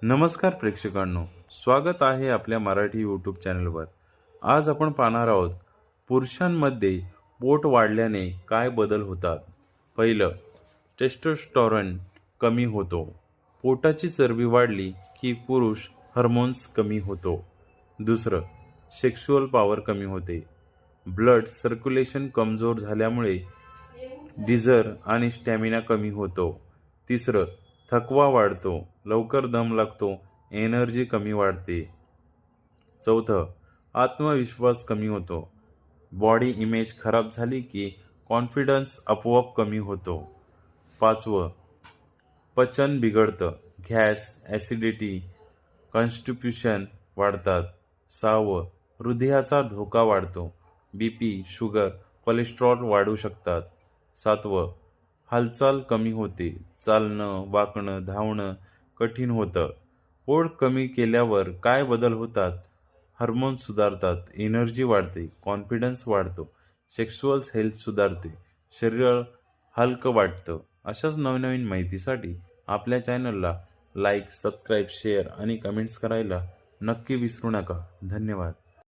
नमस्कार प्रेक्षकांनो, स्वागत आहे आपल्या मराठी यूट्यूब चॅनलवर। आज आपण पाहणार आहोत पुरुषांमध्ये पोट वाढल्याने काय बदल होतात। पहिलं, टेस्टोस्टेरोन कमी होतो। पोटाची चरबी वाढली की पुरुष हार्मोन्स कमी होतो। दुसरं, सेक्शुअल पॉवर कमी होते। ब्लड सर्क्युलेशन कमजोर झाल्यामुळे डिझर आणि स्टॅमिना कमी होतो। तिसरं, थकवा वाढतो, लवकर दम लागतो, एनर्जी कमी वाढते। चौथं, आत्मविश्वास कमी होतो, बॉडी इमेज खराब झाली की कॉन्फिडन्स आपोआप कमी होतो। पाचवं, पचन बिघडतं, गॅस, ॲसिडिटी, कॉन्स्टिप्युशन वाढतात। सहावं, हृदयाचा धोका वाढतो, बीपी, शुगर, कोलेस्ट्रॉल वाढू शकतात। सातवं, हालचाल कमी होते, चालणं, वाकणं, धावणं कठीण होतं। पोट कमी केल्यावर काय बदल होतात? हार्मोन्स सुधारतात, एनर्जी वाढते, कॉन्फिडन्स वाढतो, सेक्शुअल हेल्थ सुधारते, शरीर हलकं वाटतं। अशाच नवनवीन माहितीसाठी आपल्या चॅनलला लाईक, सबस्क्राईब, शेअर आणि कमेंट्स करायला नक्की विसरू नका। धन्यवाद।